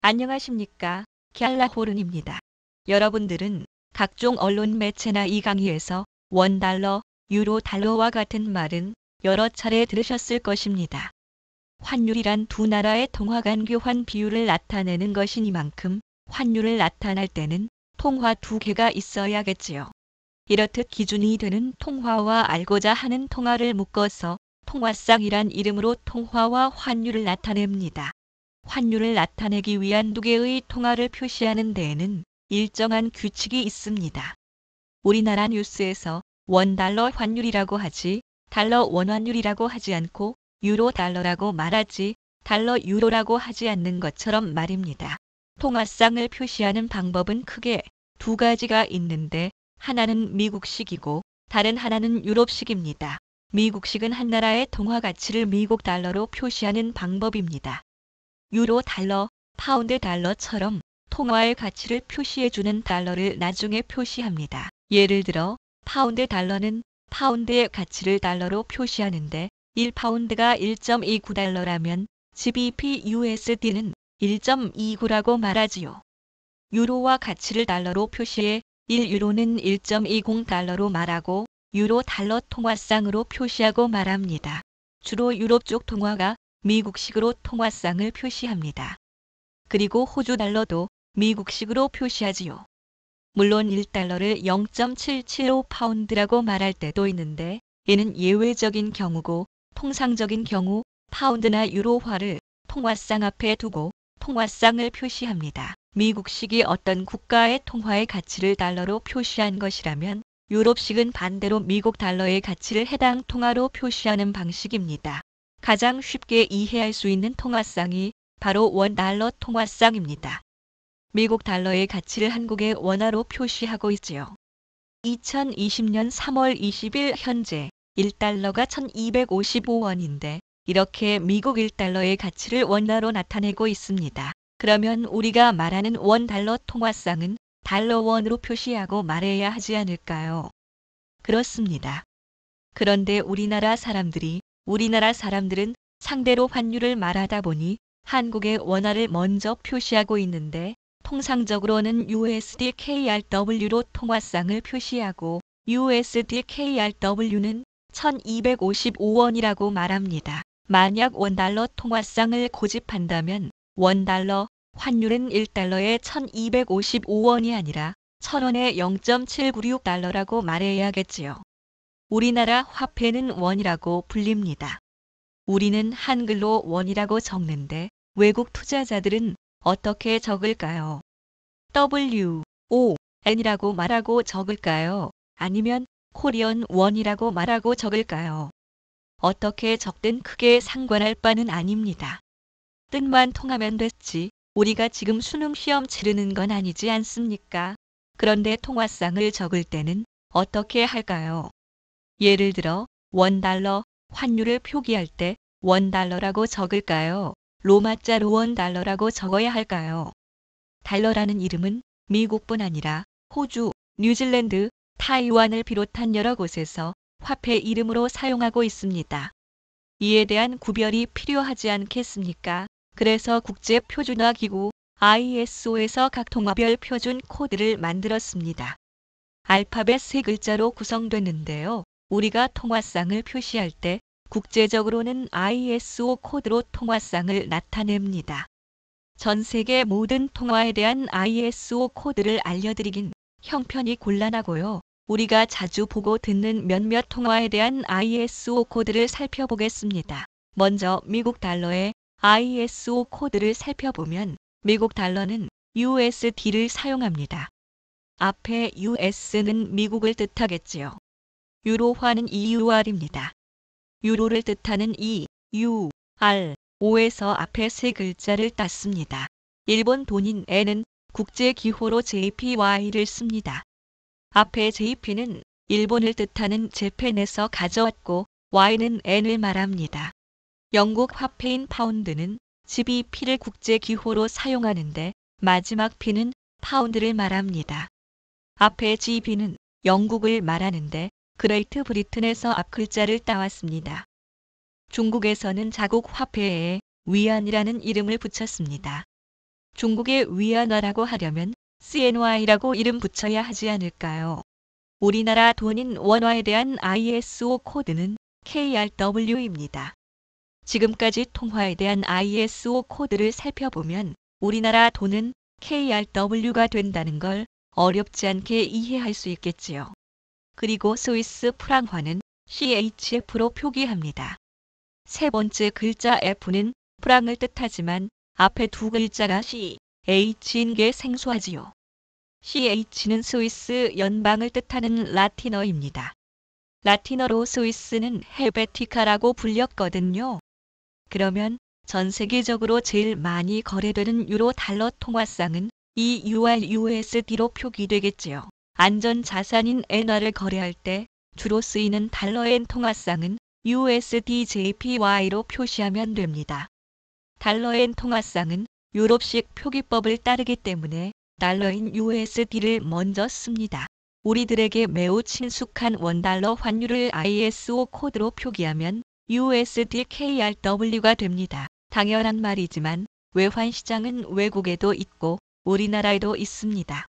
안녕하십니까. 갤라호른입니다. 여러분들은 각종 언론 매체나 이 강의에서 원달러, 유로 달러와 같은 말은 여러 차례 들으셨을 것입니다. 환율이란 두 나라의 통화 간 교환 비율을 나타내는 것이니만큼 환율을 나타낼 때는 통화 두 개가 있어야겠지요. 이렇듯 기준이 되는 통화와 알고자 하는 통화를 묶어서 통화쌍이란 이름으로 통화와 환율을 나타냅니다. 환율을 나타내기 위한 두 개의 통화를 표시하는 데에는 일정한 규칙이 있습니다. 우리나라 뉴스에서 원달러 환율이라고 하지 달러 원환율이라고 하지 않고 유로 달러라고 말하지 달러 유로라고 하지 않는 것처럼 말입니다. 통화쌍을 표시하는 방법은 크게 두 가지가 있는데 하나는 미국식이고 다른 하나는 유럽식입니다. 미국식은 한 나라의 통화 가치를 미국 달러로 표시하는 방법입니다. 유로 달러, 파운드 달러처럼 통화의 가치를 표시해주는 달러를 나중에 표시합니다. 예를 들어 파운드 달러는 파운드의 가치를 달러로 표시하는데 1파운드가 1.29달러라면 GBP USD는 1.29라고 말하지요. 유로와 가치를 달러로 표시해 1유로는 1.20달러로 말하고 유로 달러 통화쌍으로 표시하고 말합니다. 주로 유럽 쪽 통화가 미국식으로 통화쌍을 표시합니다. 그리고 호주 달러도 미국식으로 표시하지요. 물론 1달러를 0.775파운드라고 말할 때도 있는데 이는 예외적인 경우고 통상적인 경우 파운드나 유로화를 통화쌍 앞에 두고 통화쌍을 표시합니다. 미국식이 어떤 국가의 통화의 가치를 달러로 표시한 것이라면 유럽식은 반대로 미국 달러의 가치를 해당 통화로 표시하는 방식입니다. 가장 쉽게 이해할 수 있는 통화쌍이 바로 원달러 통화쌍입니다. 미국 달러의 가치를 한국의 원화로 표시하고 있지요. 2020년 3월 20일 현재 1달러가 1255원인데 이렇게 미국 1달러의 가치를 원화로 나타내고 있습니다. 그러면 우리가 말하는 원달러 통화쌍은 달러원으로 표시하고 말해야 하지 않을까요? 그렇습니다. 그런데 우리나라 사람들은 상대로 환율을 말하다 보니 한국의 원화를 먼저 표시하고 있는데 통상적으로는 USD KRW로 통화쌍을 표시하고 USD KRW는 1255원이라고 말합니다. 만약 원달러 통화쌍을 고집한다면 원달러 환율은 1달러에 1255원이 아니라 1000원에 0.796달러라고 말해야겠지요. 우리나라 화폐는 원이라고 불립니다. 우리는 한글로 원이라고 적는데 외국 투자자들은 어떻게 적을까요? WON이라고 말하고 적을까요? 아니면 코리안 원이라고 말하고 적을까요? 어떻게 적든 크게 상관할 바는 아닙니다. 뜻만 통하면 됐지 우리가 지금 수능 시험 치르는 건 아니지 않습니까? 그런데 통화쌍을 적을 때는 어떻게 할까요? 예를 들어 원달러 환율을 표기할 때 원달러라고 적을까요? 로마자로 원달러라고 적어야 할까요? 달러라는 이름은 미국뿐 아니라 호주, 뉴질랜드, 타이완을 비롯한 여러 곳에서 화폐 이름으로 사용하고 있습니다. 이에 대한 구별이 필요하지 않겠습니까? 그래서 국제표준화기구 ISO에서 각 통화별 표준 코드를 만들었습니다. 알파벳 3글자로 구성됐는데요. 우리가 통화쌍을 표시할 때 국제적으로는 ISO 코드로 통화쌍을 나타냅니다. 전 세계 모든 통화에 대한 ISO 코드를 알려드리긴 형편이 곤란하고요. 우리가 자주 보고 듣는 몇몇 통화에 대한 ISO 코드를 살펴보겠습니다. 먼저 미국 달러의 ISO 코드를 살펴보면 미국 달러는 USD를 사용합니다. 앞에 US는 미국을 뜻하겠지요. 유로화는 EUR입니다. 유로를 뜻하는 EUR, O에서 앞에 3글자를 땄습니다. 일본 돈인 엔은 국제기호로 JPY를 씁니다. 앞에 JP는 일본을 뜻하는 재팬에서 가져왔고 Y는 N을 말합니다. 영국 화폐인 파운드는 GBP를 국제기호로 사용하는데 마지막 P는 파운드를 말합니다. 앞에 GB는 영국을 말하는데 그레이트 브리튼에서 앞글자를 따왔습니다. 중국에서는 자국 화폐에 위안이라는 이름을 붙였습니다. 중국의 위안화라고 하려면 CNY라고 이름 붙여야 하지 않을까요? 우리나라 돈인 원화에 대한 ISO 코드는 KRW입니다. 지금까지 통화에 대한 ISO 코드를 살펴보면 우리나라 돈은 KRW가 된다는 걸 어렵지 않게 이해할 수 있겠지요. 그리고 스위스 프랑화는 CHF로 표기합니다. 세 번째 글자 F는 프랑을 뜻하지만 앞에 두 글자가 CH인 게 생소하지요. CH는 스위스 연방을 뜻하는 라틴어입니다. 라틴어로 스위스는 헬베티카라고 불렸거든요. 그러면 전 세계적으로 제일 많이 거래되는 유로 달러 통화상은 EURUSD로 표기되겠지요. 안전 자산인 엔화를 거래할 때 주로 쓰이는 달러엔 통화상은 USDJPY로 표시하면 됩니다. 달러엔 통화상은 유럽식 표기법을 따르기 때문에 달러인 USD를 먼저 씁니다. 우리들에게 매우 친숙한 원달러 환율을 ISO 코드로 표기하면 USD KRW가 됩니다. 당연한 말이지만 외환시장은 외국에도 있고 우리나라에도 있습니다.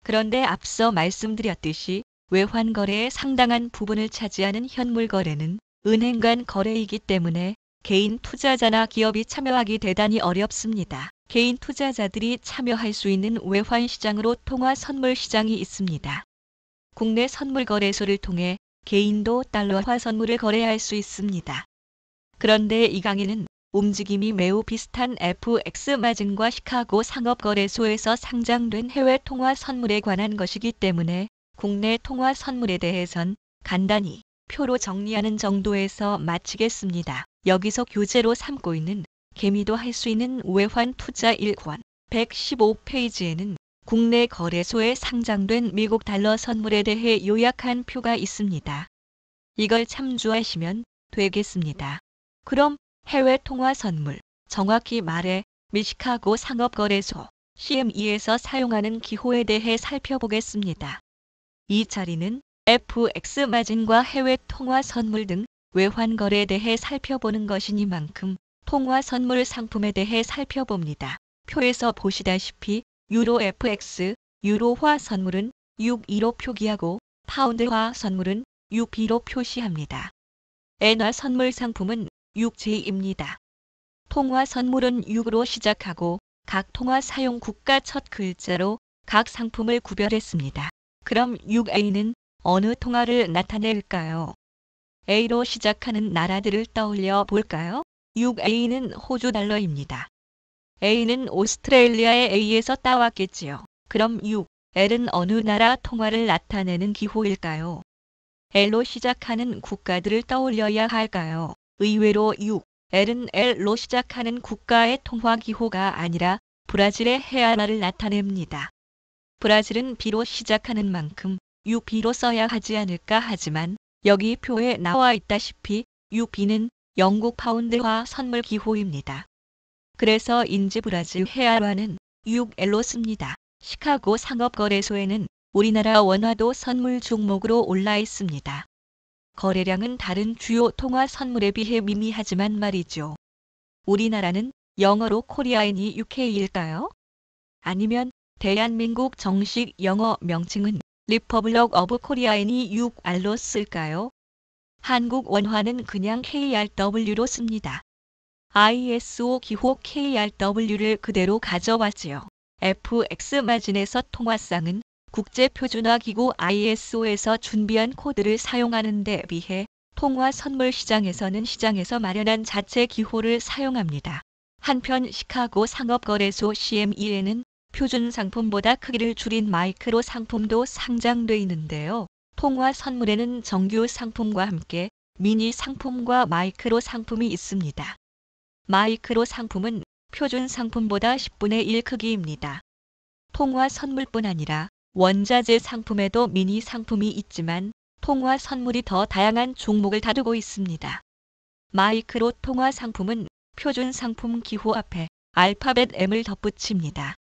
그런데 앞서 말씀드렸듯이 외환거래의 상당한 부분을 차지하는 현물거래는 은행 간 거래이기 때문에 개인 투자자나 기업이 참여하기 대단히 어렵습니다. 개인 투자자들이 참여할 수 있는 외환시장으로 통화선물시장이 있습니다. 국내 선물거래소를 통해 개인도 달러화 선물을 거래할 수 있습니다. 그런데 이 강의는 움직임이 매우 비슷한 FX 마진과 시카고 상업거래소에서 상장된 해외 통화 선물에 관한 것이기 때문에 국내 통화 선물에 대해선 간단히 표로 정리하는 정도에서 마치겠습니다. 여기서 교재로 삼고 있는 개미도 할 수 있는 외환 투자 1권 115페이지에는 국내 거래소에 상장된 미국 달러 선물에 대해 요약한 표가 있습니다. 이걸 참조하시면 되겠습니다. 그럼 해외 통화 선물, 정확히 말해 미시카고 상업거래소 CME에서 사용하는 기호에 대해 살펴보겠습니다. 이 자리는 FX 마진과 해외 통화 선물 등 외환 거래에 대해 살펴보는 것이니만큼 통화 선물 상품에 대해 살펴봅니다. 표에서 보시다시피 유로 FX, 유로화 선물은 62로 표기하고 파운드화 선물은 UP로 표시합니다. 엔화 선물 상품은 6J입니다. 통화 선물은 6으로 시작하고 각 통화 사용 국가 첫 글자로 각 상품을 구별했습니다. 그럼 6A는 어느 통화를 나타낼까요? A로 시작하는 나라들을 떠올려 볼까요? 6A는 호주 달러입니다. A는 오스트레일리아의 A에서 따왔겠지요. 그럼 6L은 어느 나라 통화를 나타내는 기호일까요? L로 시작하는 국가들을 떠올려야 할까요? 의외로 6L은 L로 시작하는 국가의 통화 기호가 아니라 브라질의 해안화를 나타냅니다. 브라질은 B로 시작하는 만큼 UB로 써야 하지 않을까 하지만 여기 표에 나와 있다시피 UB는 영국 파운드화 선물 기호입니다. 그래서 인지 브라질 해안화는 6L로 씁니다. 시카고 상업거래소에는 우리나라 원화도 선물 종목으로 올라 있습니다. 거래량은 다른 주요 통화 선물에 비해 미미하지만 말이죠. 우리나라는 영어로 코리아인이 UK일까요? 아니면 대한민국 정식 영어 명칭은 리퍼블릭 오브 코리아인이 6R로 쓸까요? 한국 원화는 그냥 KRW로 씁니다. ISO 기호 KRW를 그대로 가져왔지요. FX 마진에서 통화상은 국제표준화기구 ISO에서 준비한 코드를 사용하는 데 비해 통화 선물 시장에서는 시장에서 마련한 자체 기호를 사용합니다. 한편 시카고 상업거래소 CME에는 표준 상품보다 크기를 줄인 마이크로 상품도 상장돼 있는데요. 통화 선물에는 정규 상품과 함께 미니 상품과 마이크로 상품이 있습니다. 마이크로 상품은 표준 상품보다 10분의 1 크기입니다. 통화 선물뿐 아니라 원자재 상품에도 미니 상품이 있지만 통화 선물이 더 다양한 종목을 다루고 있습니다. 마이크로 통화 상품은 표준 상품 기호 앞에 알파벳 M을 덧붙입니다.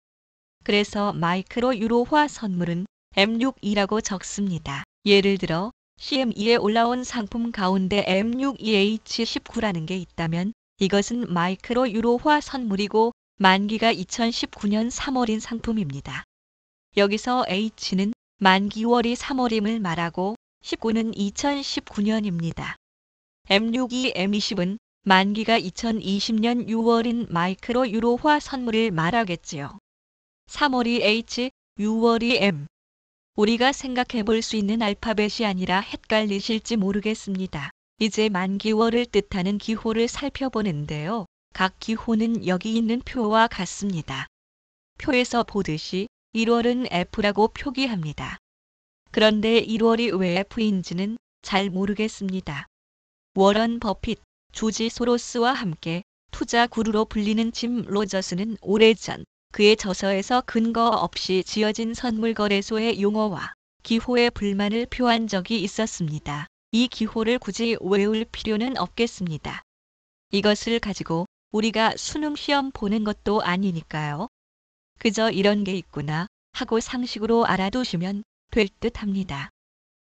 그래서 마이크로 유로화 선물은 M62라고 적습니다. 예를 들어 CME에 올라온 상품 가운데 M62H19라는 게 있다면 이것은 마이크로 유로화 선물이고 만기가 2019년 3월인 상품입니다. 여기서 H는 만기월이 3월임을 말하고 19는 2019년입니다. M62, M20은 만기가 2020년 6월인 마이크로 유로화 선물을 말하겠지요. 3월이 H, 6월이 M. 우리가 생각해 볼 수 있는 알파벳이 아니라 헷갈리실지 모르겠습니다. 이제 만기월을 뜻하는 기호를 살펴보는데요. 각 기호는 여기 있는 표와 같습니다. 표에서 보듯이 1월은 F라고 표기합니다. 그런데 1월이 왜 F인지는 잘 모르겠습니다. 워런 버핏, 조지 소로스와 함께 투자 구루로 불리는 짐 로저스는 오래전 그의 저서에서 근거 없이 지어진 선물거래소의 용어와 기호에 불만을 표한 적이 있었습니다. 이 기호를 굳이 외울 필요는 없겠습니다. 이것을 가지고 우리가 수능 시험 보는 것도 아니니까요. 그저 이런 게 있구나 하고 상식으로 알아두시면 될 듯합니다.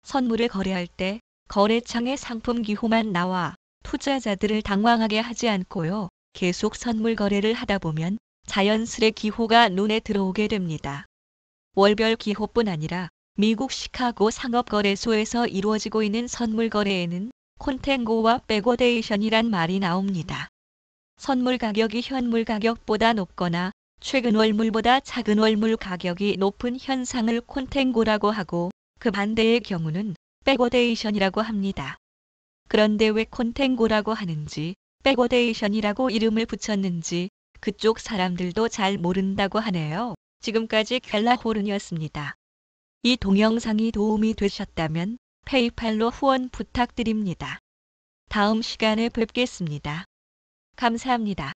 선물을 거래할 때 거래창에 상품 기호만 나와 투자자들을 당황하게 하지 않고요. 계속 선물 거래를 하다 보면 자연스레 기호가 눈에 들어오게 됩니다. 월별 기호뿐 아니라 미국 시카고 상업거래소에서 이루어지고 있는 선물 거래에는 콘탱고와 백워데이션이란 말이 나옵니다. 선물 가격이 현물 가격보다 높거나 최근 월물보다 작은 월물 가격이 높은 현상을 콘탱고라고 하고 그 반대의 경우는 백워데이션이라고 합니다. 그런데 왜 콘탱고라고 하는지 백워데이션이라고 이름을 붙였는지 그쪽 사람들도 잘 모른다고 하네요. 지금까지 갤라호른이었습니다. 이 동영상이 도움이 되셨다면 페이팔로 후원 부탁드립니다. 다음 시간에 뵙겠습니다. 감사합니다.